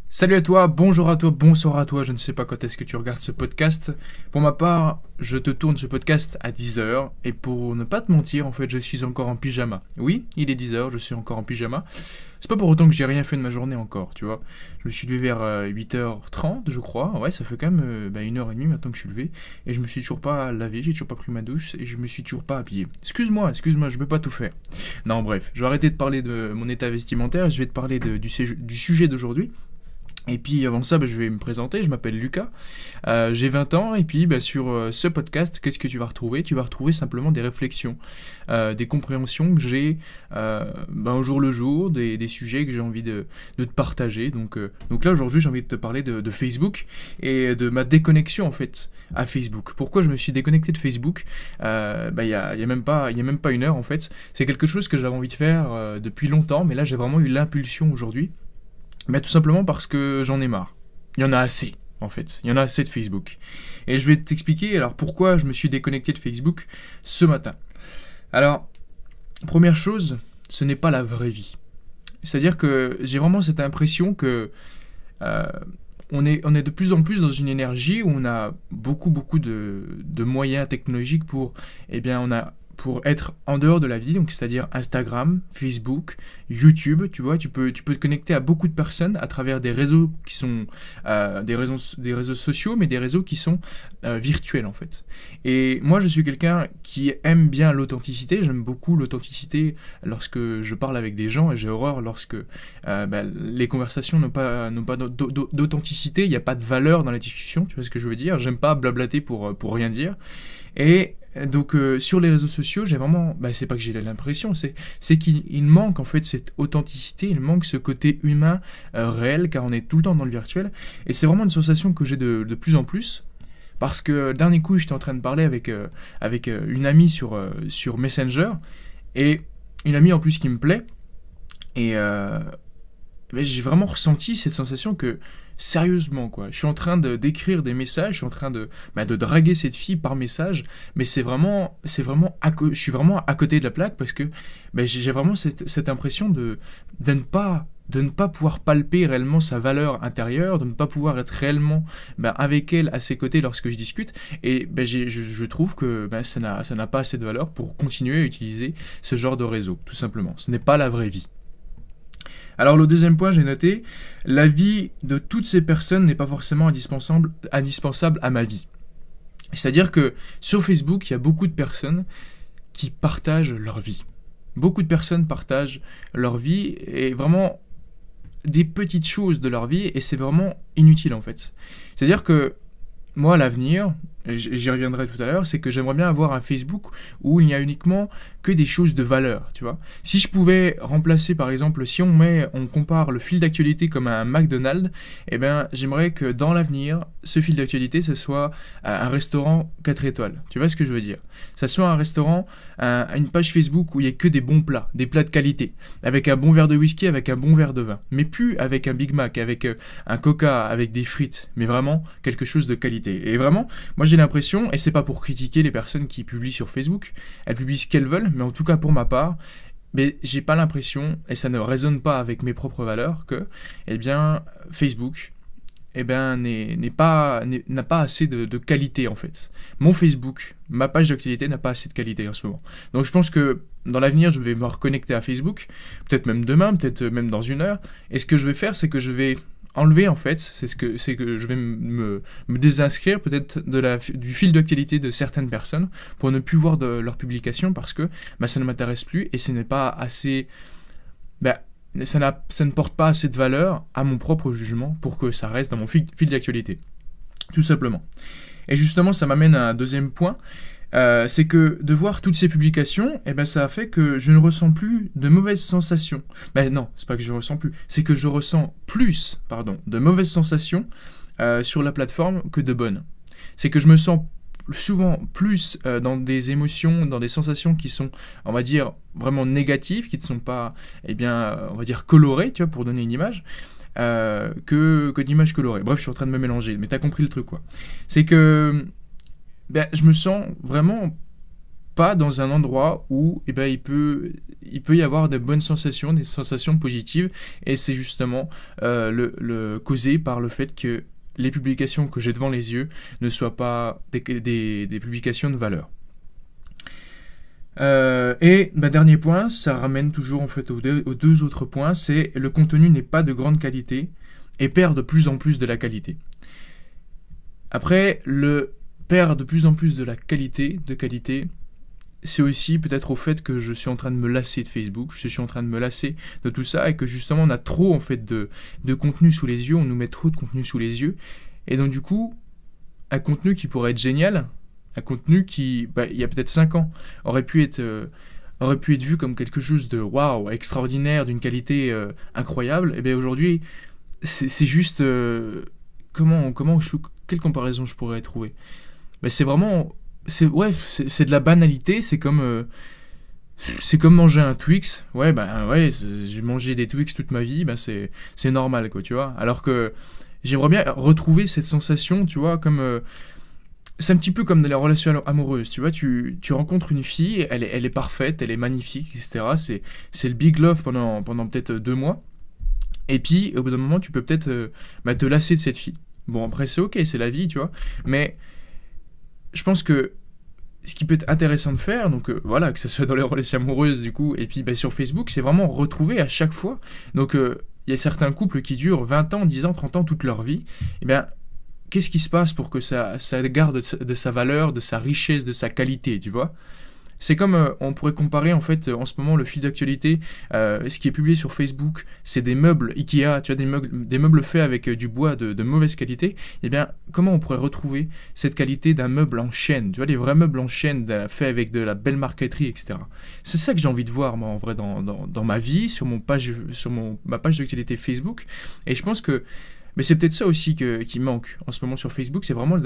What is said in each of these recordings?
Salut à toi, bonjour à toi, bonsoir à toi, je ne sais pas quand est-ce que tu regardes ce podcast. Pour ma part, je te tourne ce podcast à 10 heures et pour ne pas te mentir, en fait, je suis encore en pyjama. Oui, il est 10 heures, je suis encore en pyjama. C'est pas pour autant que j'ai rien fait de ma journée encore, tu vois. Je me suis levé vers 8h30, je crois. Ouais, ça fait quand même 1h30 maintenant que je suis levé. Et je me suis toujours pas lavé, j'ai toujours pas pris ma douche et je me suis toujours pas habillé. Excuse-moi, je peux pas tout faire. Non, bref, je vais arrêter de parler de mon état vestimentaire, je vais te parler du sujet d'aujourd'hui. Et puis avant ça, je vais me présenter, je m'appelle Lucas, j'ai 20 ans, et puis sur ce podcast, qu'est-ce que tu vas retrouver? Tu vas retrouver simplement des réflexions, des compréhensions que j'ai au jour le jour, des sujets que j'ai envie de te partager. Donc là, aujourd'hui, j'ai envie de te parler de Facebook et de ma déconnexion en fait à Facebook. Pourquoi je me suis déconnecté de Facebook? Il y a même pas 1 heure en fait. C'est quelque chose que j'avais envie de faire depuis longtemps, mais là, j'ai vraiment eu l'impulsion aujourd'hui. Mais tout simplement parce que j'en ai marre. Il y en a assez, en fait. Il y en a assez de Facebook. Et je vais t'expliquer alors pourquoi je me suis déconnecté de Facebook ce matin. Alors, première chose, ce n'est pas la vraie vie. C'est-à-dire que j'ai vraiment cette impression que euh, on est de plus en plus dans une énergie où on a beaucoup de moyens technologiques pour être en dehors de la vie, donc c'est-à-dire Instagram, Facebook, YouTube, tu vois, tu peux te connecter à beaucoup de personnes à travers des réseaux qui sont des réseaux sociaux, mais des réseaux qui sont virtuels en fait. Et moi, je suis quelqu'un qui aime bien l'authenticité. J'aime beaucoup l'authenticité lorsque je parle avec des gens, et j'ai horreur lorsque les conversations n'ont pas d'authenticité. Il n'y a pas de valeur dans la discussion. Tu vois ce que je veux dire? J'aime pas blablater pour rien dire. Et donc sur les réseaux sociaux, j'ai vraiment, c'est pas que j'ai l'impression, c'est qu'il manque en fait cette authenticité, il manque ce côté humain réel, car on est tout le temps dans le virtuel, et c'est vraiment une sensation que j'ai de plus en plus, parce que le dernier coup, j'étais en train de parler avec une amie sur Messenger, et une amie en plus qui me plaît, et j'ai vraiment ressenti cette sensation que, sérieusement quoi, je suis en train d'écrire des messages, je suis en train de draguer cette fille par message, mais je suis vraiment à côté de la plaque, parce que j'ai vraiment cette impression de ne pas pouvoir palper réellement sa valeur intérieure, de ne pas pouvoir être réellement avec elle à ses côtés lorsque je discute, et je trouve que ça n'a pas assez de valeur pour continuer à utiliser ce genre de réseau, tout simplement. Ce n'est pas la vraie vie. Alors le deuxième point, j'ai noté, la vie de toutes ces personnes n'est pas forcément indispensable à ma vie. C'est-à-dire que sur Facebook, il y a beaucoup de personnes qui partagent leur vie. Beaucoup de personnes partagent leur vie, et vraiment des petites choses de leur vie, et c'est vraiment inutile en fait. C'est-à-dire que moi, à l'avenir, j'y reviendrai tout à l'heure, c'est que j'aimerais bien avoir un Facebook où il n'y a uniquement que des choses de valeur, tu vois. Si je pouvais remplacer, par exemple, si on compare le fil d'actualité comme un McDonald's, j'aimerais que dans l'avenir, ce fil d'actualité, ce soit un restaurant 4 étoiles. Tu vois ce que je veux dire? Ça soit un restaurant, une page Facebook où il n'y a que des bons plats, des plats de qualité, avec un bon verre de whisky, avec un bon verre de vin, mais plus avec un Big Mac, avec un Coca, avec des frites, mais vraiment quelque chose de qualité. Et vraiment, moi j'ai l'impression, et c'est pas pour critiquer les personnes qui publient sur Facebook, elles publient ce qu'elles veulent, mais en tout cas pour ma part, j'ai pas l'impression, et ça ne résonne pas avec mes propres valeurs, que Facebook n'a pas assez de qualité en fait. Mon Facebook, ma page d'actualité n'a pas assez de qualité en ce moment. Donc je pense que dans l'avenir, je vais me reconnecter à Facebook, peut-être même demain, peut-être même dans 1 heure, et ce que je vais faire, c'est que je vais enlever en fait, c'est que je vais me désinscrire peut-être du fil d'actualité de certaines personnes pour ne plus voir de leurs publications, parce que ça ne m'intéresse plus, et ce n'est pas assez... ça ne porte pas assez de valeur à mon propre jugement pour que ça reste dans mon fil d'actualité, tout simplement. Et justement, ça m'amène à un deuxième point, c'est que de voir toutes ces publications, ça a fait que je ne ressens plus de mauvaises sensations. Non, c'est pas que je ressens plus, c'est que je ressens plus, de mauvaises sensations sur la plateforme que de bonnes. C'est que je me sens souvent plus dans des émotions, dans des sensations qui sont, on va dire, vraiment négatives, qui ne sont pas, on va dire, colorées, tu vois, pour donner une image, que d'images colorées. Bref, je suis en train de me mélanger, mais t'as compris le truc, quoi. C'est que je me sens vraiment pas dans un endroit où eh ben, il peut y avoir de bonnes sensations, des sensations positives, et c'est justement causé par le fait que les publications que j'ai devant les yeux ne soient pas des publications de valeur. Et dernier point, ça ramène toujours en fait aux deux autres points, c'est le contenu n'est pas de grande qualité et perd de plus en plus de la qualité. Après, le perd de plus en plus de la qualité, c'est aussi peut-être au fait que je suis en train de me lasser de Facebook, je suis en train de me lasser de tout ça, et que justement on a trop en fait de contenu sous les yeux, on nous met trop de contenu sous les yeux, et donc du coup, un contenu qui pourrait être génial, un contenu qui, il y a peut-être 5 ans, aurait pu être vu comme quelque chose de waouh, extraordinaire, d'une qualité incroyable, et bien aujourd'hui, c'est juste... quelle comparaison je pourrais trouver? C'est vraiment... c'est de la banalité, c'est comme manger un Twix. J'ai mangé des Twix toute ma vie, c'est normal, quoi, tu vois. Alors que j'aimerais bien retrouver cette sensation, tu vois, comme... c'est un petit peu comme dans les relations amoureuses, tu vois, tu rencontres une fille, elle est parfaite, elle est magnifique, etc. C'est le big love pendant peut-être 2 mois, et puis au bout d'un moment, tu peux peut-être te lasser de cette fille. Bon, après, c'est ok, c'est la vie, tu vois, mais je pense que ce qui peut être intéressant de faire, donc voilà, que ce soit dans les relations amoureuses, du coup, et puis sur Facebook, c'est vraiment retrouver à chaque fois. Donc, il y a certains couples qui durent 20 ans, 10 ans, 30 ans, toute leur vie, et bien... qu'est-ce qui se passe pour que ça garde de sa valeur, de sa richesse, de sa qualité, tu vois? C'est comme, on pourrait comparer en fait, en ce moment, le fil d'actualité, ce qui est publié sur Facebook, c'est des meubles Ikea, tu vois, des meubles faits avec du bois de mauvaise qualité. Eh bien, comment on pourrait retrouver cette qualité d'un meuble en chêne, tu vois, les vrais meubles en chêne faits avec de la belle marqueterie, etc. C'est ça que j'ai envie de voir, moi, en vrai, dans ma vie, sur ma page d'actualité Facebook. Et je pense que mais c'est peut-être ça aussi qui manque en ce moment sur Facebook, c'est vraiment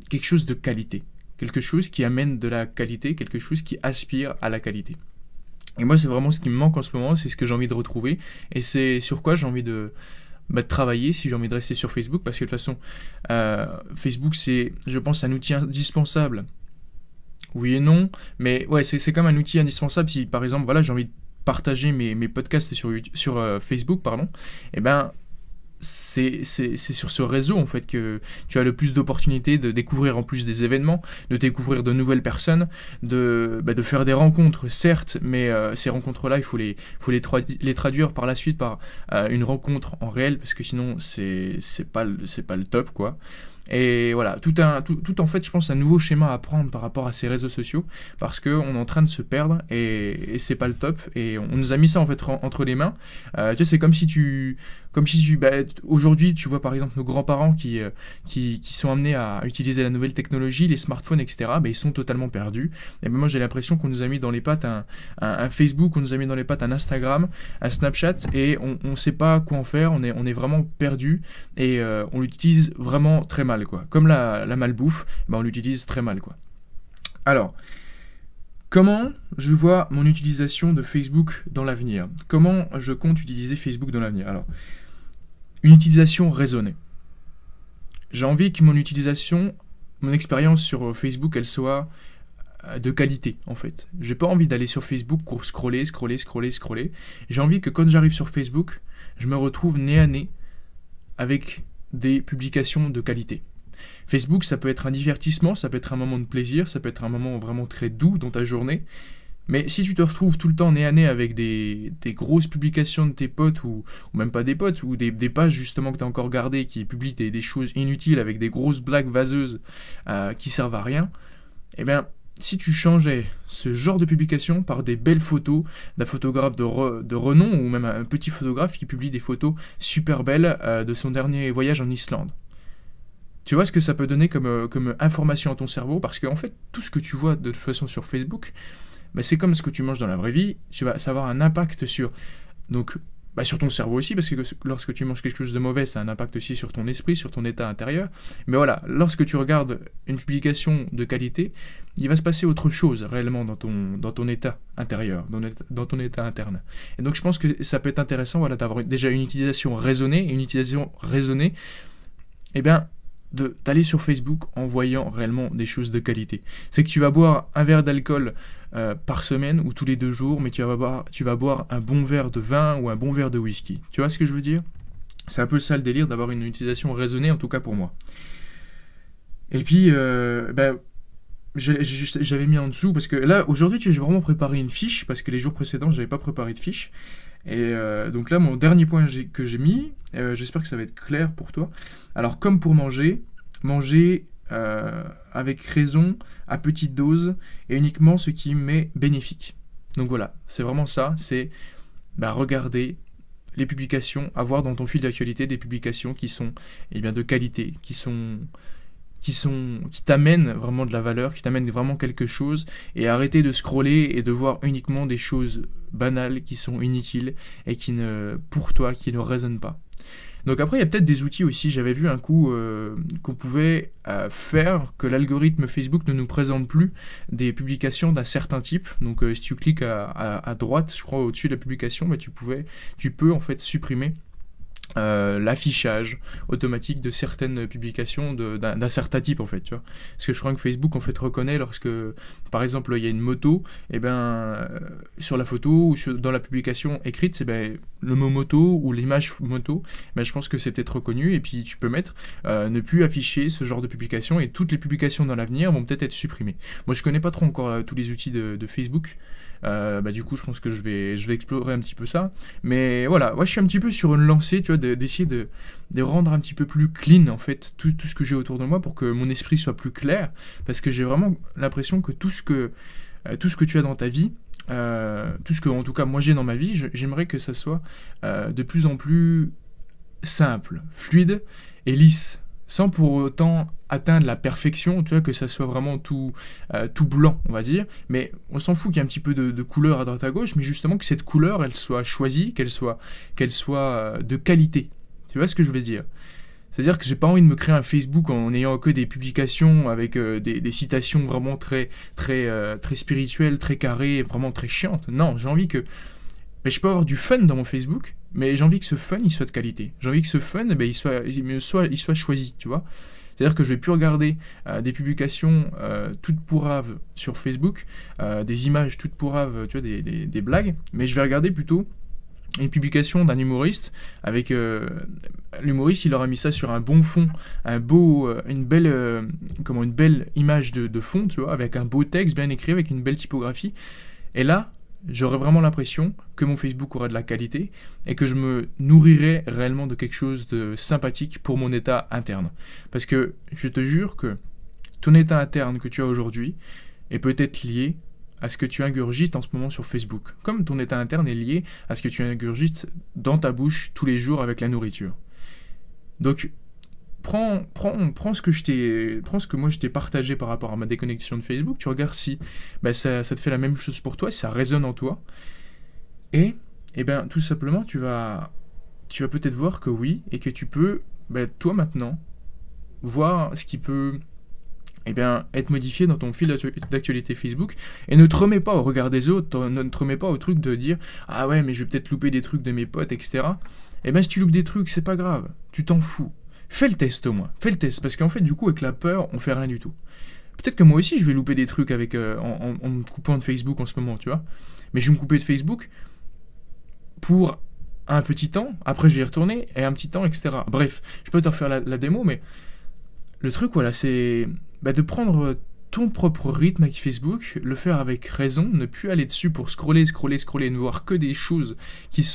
quelque chose de qualité. Quelque chose qui amène de la qualité, quelque chose qui aspire à la qualité. Et moi, c'est vraiment ce qui me manque en ce moment, c'est ce que j'ai envie de retrouver, et c'est sur quoi j'ai envie de travailler si j'ai envie de rester sur Facebook, parce que de toute façon, Facebook, c'est, je pense, un outil indispensable. Oui et non, mais ouais, c'est comme un outil indispensable si, par exemple, voilà, j'ai envie de partager mes podcasts sur Facebook, pardon, et ben... c'est sur ce réseau en fait que tu as le plus d'opportunités de découvrir en plus des événements, de découvrir de nouvelles personnes, de faire des rencontres certes, mais ces rencontres-là il faut les traduire par la suite par une rencontre en réel, parce que sinon c'est pas le top, quoi. Et voilà, tout en fait, je pense, un nouveau schéma à prendre par rapport à ces réseaux sociaux, parce qu'on est en train de se perdre, et c'est pas le top, et on nous a mis ça en fait entre les mains. Tu sais, c'est comme si aujourd'hui, tu vois par exemple nos grands-parents qui sont amenés à utiliser la nouvelle technologie, les smartphones, etc., ils sont totalement perdus. Et moi j'ai l'impression qu'on nous a mis dans les pattes un Facebook, on nous a mis dans les pattes un Instagram, un Snapchat, et on sait pas quoi en faire, on est vraiment perdu, et on l'utilise vraiment très mal, quoi. Comme la malbouffe, on l'utilise très mal, quoi. Alors, comment je vois mon utilisation de Facebook dans l'avenir? Comment je compte utiliser Facebook dans l'avenir? Alors, une utilisation raisonnée. J'ai envie que mon expérience sur Facebook, elle soit de qualité, en fait. J'ai pas envie d'aller sur Facebook pour scroller. J'ai envie que quand j'arrive sur Facebook, je me retrouve nez à nez avec des publications de qualité. Facebook, ça peut être un divertissement, ça peut être un moment de plaisir, ça peut être un moment vraiment très doux dans ta journée, mais si tu te retrouves tout le temps nez à nez avec des grosses publications de tes potes, ou même pas des potes, ou des pages justement que tu as encore gardées, qui publient des choses inutiles avec des grosses blagues vaseuses qui servent à rien, eh bien, si tu changeais ce genre de publication par des belles photos d'un photographe de renom, ou même un petit photographe qui publie des photos super belles de son dernier voyage en Islande. Tu vois ce que ça peut donner comme information à ton cerveau, parce qu'en fait, tout ce que tu vois de toute façon sur Facebook, c'est comme ce que tu manges dans la vraie vie, ça va avoir un impact sur ton cerveau aussi, parce que lorsque tu manges quelque chose de mauvais, ça a un impact aussi sur ton esprit, sur ton état intérieur. Mais voilà, lorsque tu regardes une publication de qualité, il va se passer autre chose réellement dans ton état intérieur, dans ton état interne. Et donc je pense que ça peut être intéressant, voilà, d'avoir déjà une utilisation raisonnée, eh bien, d'aller sur Facebook en voyant réellement des choses de qualité. C'est que tu vas boire un verre d'alcool par semaine ou tous les 2 jours, mais tu vas boire un bon verre de vin ou un bon verre de whisky. Tu vois ce que je veux dire? C'est un peu ça le délire d'avoir une utilisation raisonnée, en tout cas pour moi. Et puis, j'avais mis en dessous, parce que là, aujourd'hui, j'ai vraiment préparé une fiche, parce que les jours précédents, j'avais pas préparé de fiche. Et donc là, mon dernier point que j'ai mis, j'espère que ça va être clair pour toi. Alors, comme pour manger avec raison, à petite dose, et uniquement ce qui m'est bénéfique. Donc voilà, c'est vraiment ça, c'est regarder les publications, avoir dans ton fil d'actualité des publications qui sont de qualité, qui t'amènent vraiment de la valeur, qui t'amènent vraiment quelque chose, et arrêter de scroller et de voir uniquement des choses banales qui sont inutiles et pour toi, qui ne résonnent pas. Donc après, il y a peut-être des outils aussi. J'avais vu un coup qu'on pouvait faire que l'algorithme Facebook ne nous présente plus des publications d'un certain type. Donc si tu cliques à droite, je crois au-dessus de la publication, tu peux en fait supprimer l'affichage automatique de certaines publications d'un certain type en fait, tu vois. Parce que je crois que Facebook en fait reconnaît lorsque par exemple il y a une moto, sur la photo ou dans la publication écrite, c'est le mot moto ou l'image moto, je pense que c'est peut-être reconnu, et puis tu peux mettre ne plus afficher ce genre de publication, et toutes les publications dans l'avenir vont peut-être être supprimées. Moi je connais pas trop encore tous les outils de Facebook. Du coup je pense que je vais explorer un petit peu ça, mais voilà, moi je suis un petit peu sur une lancée, tu vois, d'essayer de rendre un petit peu plus clean en fait tout ce que j'ai autour de moi, pour que mon esprit soit plus clair, parce que j'ai vraiment l'impression que tout ce que tu as dans ta vie, tout ce que en tout cas moi j'ai dans ma vie, j'aimerais que ça soit de plus en plus simple, fluide et lisse, sans pour autant atteindre la perfection, tu vois, que ça soit vraiment tout blanc, on va dire, mais on s'en fout qu'il y ait un petit peu de couleur à droite à gauche, mais justement que cette couleur, elle soit choisie, qu'elle soit de qualité. Tu vois ce que je veux dire? C'est-à-dire que j'ai pas envie de me créer un Facebook en ayant que des publications avec des citations vraiment très spirituelles, très carrées, vraiment très chiantes. Non, j'ai envie que... je peux avoir du fun dans mon Facebook, mais j'ai envie que ce fun, il soit de qualité. J'ai envie que ce fun, il soit choisi, tu vois. C'est-à-dire que je vais plus regarder des publications toutes pourraves sur Facebook, des images toutes pourraves, tu vois, des blagues, mais je vais regarder plutôt une publication d'un humoriste avec l'humoriste, il aura mis ça sur un bon fond, une belle image de fond, tu vois, avec un beau texte bien écrit, avec une belle typographie. Et là, j'aurais vraiment l'impression que mon Facebook aura de la qualité et que je me nourrirai réellement de quelque chose de sympathique pour mon état interne. Parce que je te jure que ton état interne que tu as aujourd'hui est peut-être lié à ce que tu ingurgites en ce moment sur Facebook, comme ton état interne est lié à ce que tu ingurgites dans ta bouche tous les jours avec la nourriture. Donc, prends ce que moi je t'ai partagé par rapport à ma déconnexion de Facebook, tu regardes si ça te fait la même chose pour toi, si ça résonne en toi, et tout simplement tu vas peut-être voir que oui, et que tu peux, toi maintenant, voir ce qui peut être modifié dans ton fil d'actualité Facebook, et ne te remets pas au regard des autres, ne te remets pas au truc de dire « Ah ouais, mais je vais peut-être louper des trucs de mes potes, etc. » Si tu loupes des trucs, c'est pas grave, tu t'en fous. Fais le test au moins, parce qu'en fait, du coup, avec la peur, on fait rien du tout. Peut-être que moi aussi, je vais louper des trucs en me coupant de Facebook en ce moment, tu vois. Mais je vais me couper de Facebook pour un petit temps, après je vais y retourner, et un petit temps, etc. Bref, je peux te refaire la démo, mais le truc, voilà, c'est de prendre ton propre rythme avec Facebook, le faire avec raison, ne plus aller dessus pour scroller, ne voir que des choses qui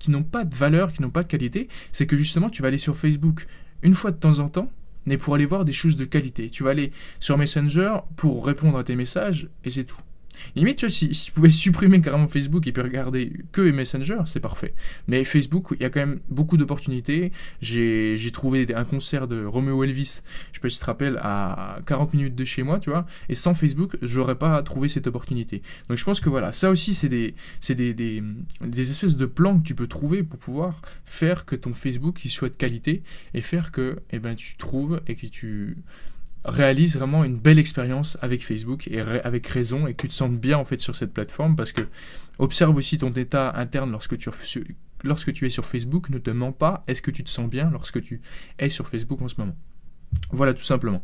n'ont pas de valeur, qui n'ont pas de qualité. C'est que justement, tu vas aller sur Facebook une fois de temps en temps, mais pour aller voir des choses de qualité. Tu vas aller sur Messenger pour répondre à tes messages, et c'est tout. Limite, tu vois, si tu pouvais supprimer carrément Facebook et puis regarder que Messenger, c'est parfait. Mais Facebook, il y a quand même beaucoup d'opportunités. J'ai trouvé un concert de Romeo Elvis, je sais pas si tu te rappelles, à 40 minutes de chez moi, tu vois. Et sans Facebook, j'aurais pas trouvé cette opportunité. Donc je pense que voilà, ça aussi, c'est des espèces de plans que tu peux trouver pour pouvoir faire que ton Facebook il soit de qualité et faire que tu trouves et que tu réalise vraiment une belle expérience avec Facebook et avec raison, et que tu te sentes bien en fait sur cette plateforme, parce que observe aussi ton état interne lorsque tu lorsque tu es sur Facebook, ne te mens pas. Est-ce que tu te sens bien lorsque tu es sur Facebook en ce moment? Voilà, tout simplement.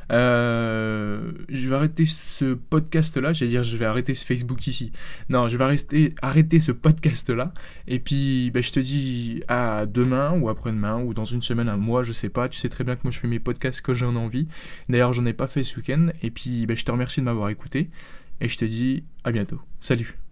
Je vais arrêter ce podcast-là. J'allais dire, je vais arrêter ce Facebook ici. Non, je vais arrêter ce podcast-là. Et puis, je te dis à demain ou après-demain ou dans une semaine, un mois, je sais pas. Tu sais très bien que moi, je fais mes podcasts quand j'en ai envie. D'ailleurs, j'en ai pas fait ce week-end. Et puis, je te remercie de m'avoir écouté. Et je te dis à bientôt. Salut.